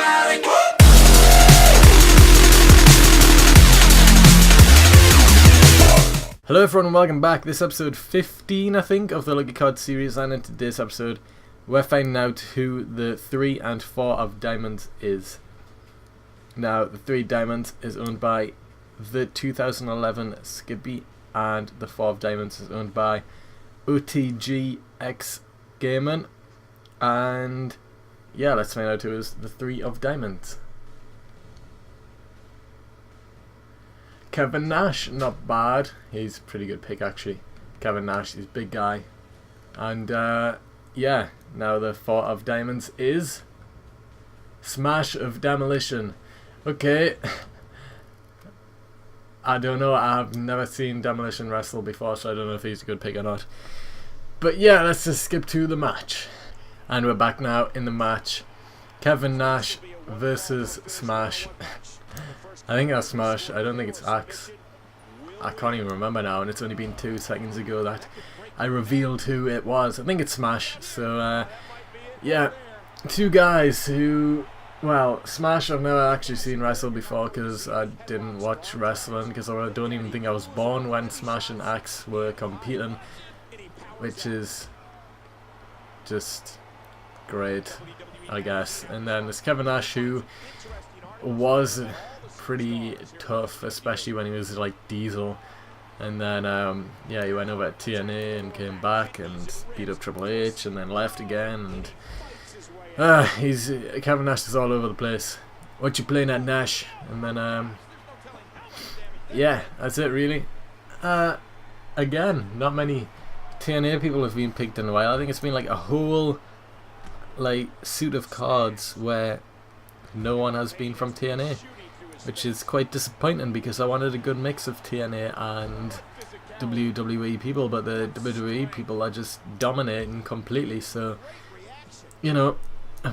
dramatic. Hello everyone and welcome back. This is episode 15 I think of the Lucky Card series, and in today's episode we're finding out who the 3 and 4 of Diamonds is. Now the 3 Diamonds is owned by the 2011 Skippy, and the 4 of Diamonds is owned by OTGX Gaming. And yeah, let's find out who is the 3 of Diamonds. Kevin Nash, not bad. He's a pretty good pick actually. Kevin Nash, he's a big guy. And yeah, now the 4 of Diamonds is Smash of Demolition. Okay. I don't know, I've never seen Demolition wrestle before, so I don't know if he's a good pick or not. But yeah, let's just skip to the match. And we're back now in the match. Kevin Nash versus Smash. I think that's Smash, I don't think it's Axe. I can't even remember now, and it's only been 2 seconds ago that I revealed who it was. I think it's Smash. So yeah, 2 guys who, well, Smash I've never actually seen wrestle before because I didn't watch wrestling, because I don't even think I was born when Smash and Axe were competing, which is just great, I guess. And then there's Kevin Nash, who was pretty tough, especially when he was like Diesel, and then yeah, he went over at TNA and came back and beat up Triple H and then left again, and Kevin Nash is all over the place. What you playing at, Nash? And then yeah, that's it really. Again, not many TNA people have been picked in a while. I think it's been like a whole like suit of cards where no one has been from TNA, which is quite disappointing because I wanted a good mix of TNA and WWE people, but the WWE people are just dominating completely. So, you know,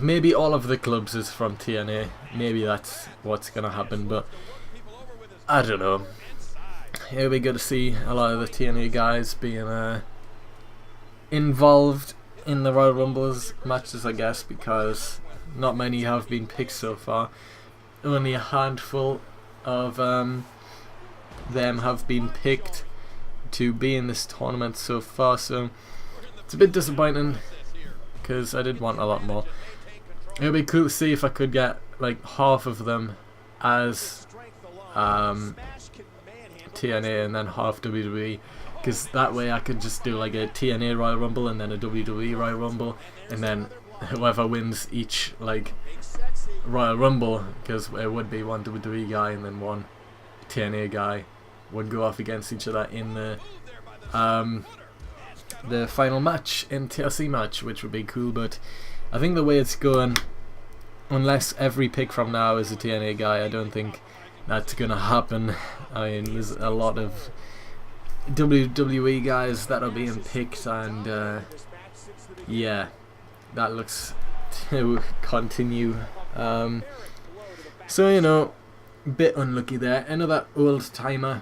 maybe all of the clubs is from TNA, maybe that's what's gonna happen, but I don't know. It'll be good to see a lot of the TNA guys being involved in the Royal Rumbles matches, I guess, because not many have been picked so far. Only a handful of them have been picked to be in this tournament so far, so it's a bit disappointing because I did want a lot more. It would be cool to see if I could get like half of them as TNA and then half WWE, because that way I could just do like a TNA Royal Rumble and then a WWE Royal Rumble, and then whoever wins each like Royal Rumble, because it would be one WWE guy and then one TNA guy, would go off against each other in the final match, in TLC match, which would be cool. But I think the way it's going, unless every pick from now is a TNA guy, I don't think that's gonna happen. I mean, there's a lot of WWE guys that are being picked, and yeah, that looks to continue. So, you know, bit unlucky there. Another old timer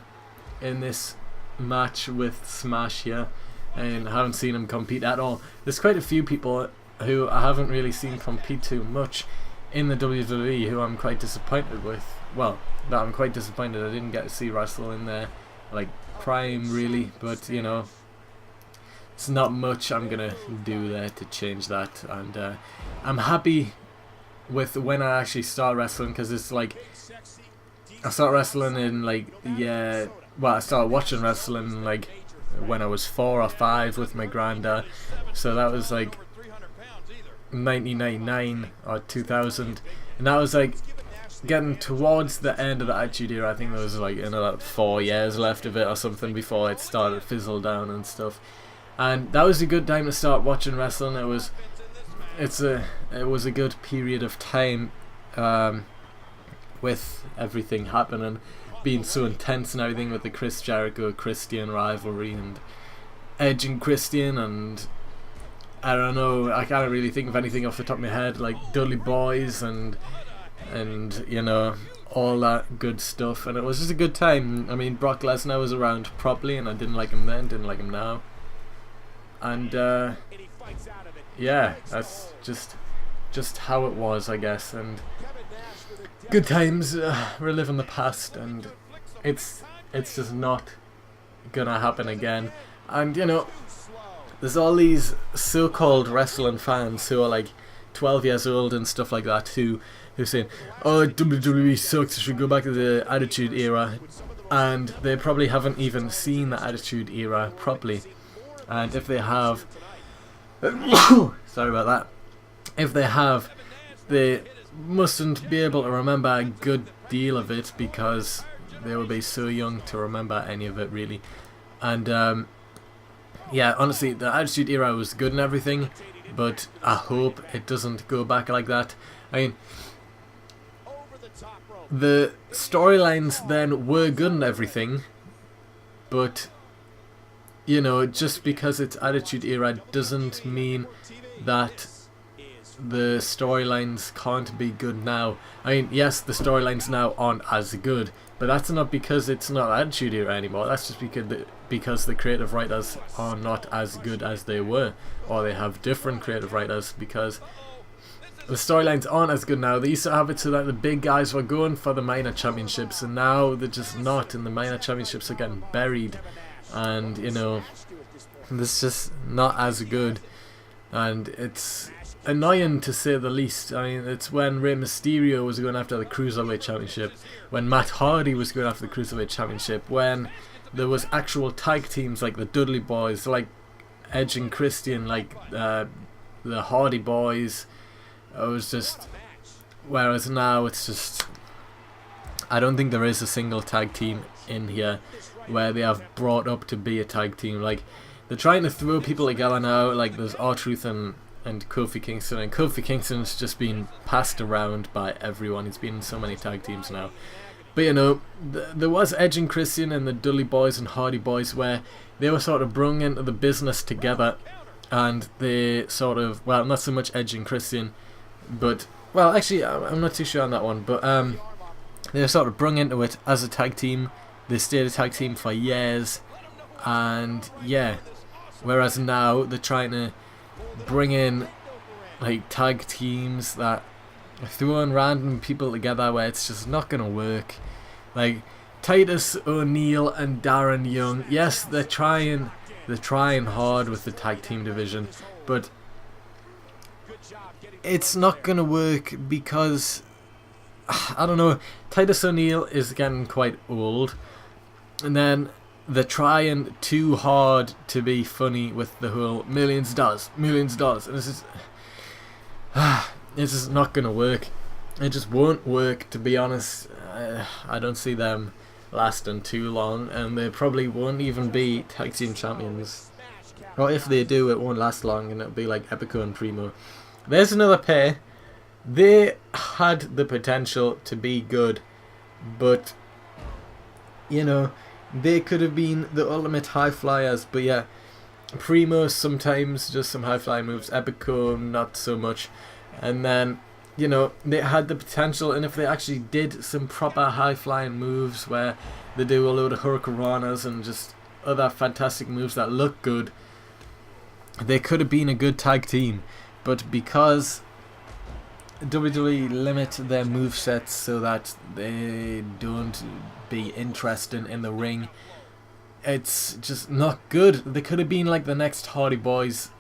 in this match with Smash here, and I haven't seen him compete at all. There's quite a few people who I haven't really seen compete too much in the WWE who I'm quite disappointed with. Well, that I'm quite disappointed I didn't get to see wrestle in their like prime really, but you know, it's not much I'm gonna do there to change that, and I'm happy with when I actually start wrestling, because it's like I start wrestling in like, yeah, well, I started watching wrestling like when I was 4 or 5 with my granddad, so that was like 1999 or 2000, and that was like getting towards the end of the Attitude Era. I think there was like another 4 years left of it or something before it started to fizzle down and stuff, and that was a good time to start watching wrestling. It was a good period of time with everything happening, being so intense and everything, with the Chris Jericho Christian rivalry and Edge and Christian, and I don't know, I can't really think of anything off the top of my head, like Dudley Boys and you know, all that good stuff, and it was just a good time. I mean, Brock Lesnar was around properly, and I didn't like him then, didn't like him now, and yeah, that's just how it was, I guess. And good times, reliving the past, and it's just not gonna happen again. And you know, there's all these so-called wrestling fans who are like 12 years old and stuff like that who saying, oh, WWE sucks, it should go back to the Attitude Era, and they probably haven't even seen the Attitude Era properly. And if they have, sorry about that, if they have, they mustn't be able to remember a good deal of it because they will be so young to remember any of it really. And yeah, honestly, the Attitude Era was good and everything, but I hope it doesn't go back like that. I mean, the storylines then were good and everything, but you know, just because it's Attitude Era doesn't mean that the storylines can't be good now. I mean, yes, the storylines now aren't as good, but that's not because it's not Attitude Era anymore. That's just because the creative writers are not as good as they were, or they have different creative writers, because the storylines aren't as good now. They used to have it so that the big guys were going for the minor championships, and now they're just not, and the minor championships are getting buried, and you know, it's just not as good, and it's annoying to say the least. I mean, it's when Rey Mysterio was going after the Cruiserweight Championship, when Matt Hardy was going after the Cruiserweight Championship, when there was actual tag teams like the Dudley Boys, like Edge and Christian, like the Hardy Boys. It was just, whereas now it's just, I don't think there is a single tag team in here where they have brought up to be a tag team. Like, they're trying to throw people together now, like there's R-Truth and Kofi Kingston, and Kofi Kingston's just been passed around by everyone. He's been in so many tag teams now. But you know, there was Edge and Christian and the Dudley Boys and Hardy Boys where they were sort of brung into the business together, and they sort of, well, not so much Edge and Christian, but, well, actually, I'm not too sure on that one, but they were sort of brung into it as a tag team. They stayed a tag team for years, and yeah, whereas now they're trying to bring in like tag teams that are throwing random people together where it's just not gonna work. Like Titus O'Neil and Darren Young, yes, they're trying hard with the tag team division, but it's not gonna work because, I don't know, Titus O'Neil is getting quite old, and then they're trying too hard to be funny with the whole millions dollars, and it's just not gonna work. It just won't work, to be honest. I don't see them lasting too long, and they probably won't even be tag team champions, or if they do, it won't last long, and it'll be like Epico and Primo. There's another pair. They had the potential to be good, but you know, they could have been the ultimate high flyers. But yeah, Primo sometimes just some high flying moves, Epico not so much, and then you know, they had the potential, and if they actually did some proper high flying moves where they do a load of hurricanranas and just other fantastic moves that look good, they could have been a good tag team. But because WWE limit their movesets so that they don't be interesting in the ring, it's just not good. They could have been like the next Hardy Boys.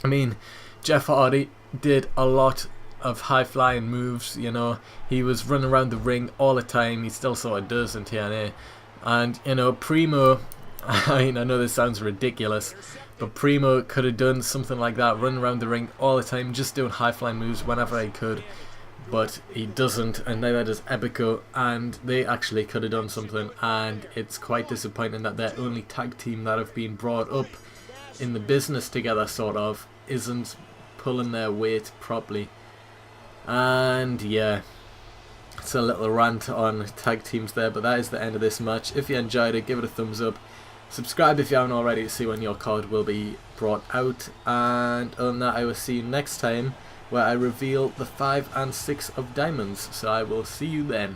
I mean, Jeff Hardy did a lot of high flying moves, you know, he was running around the ring all the time. He still sort of does in TNA. And you know, Primo, I mean, I know this sounds ridiculous, but Primo could have done something like that, running around the ring all the time, just doing high flying moves whenever he could. But he doesn't, and neither does Epico, and they actually could have done something, and it's quite disappointing that their only tag team that have been brought up in the business together, sort of, isn't pulling their weight properly. And yeah, it's a little rant on tag teams there, but that is the end of this match. If you enjoyed it, give it a thumbs up. Subscribe if you haven't already to see when your card will be brought out. And other than that, I will see you next time where I reveal the 5 and 6 of diamonds. So I will see you then.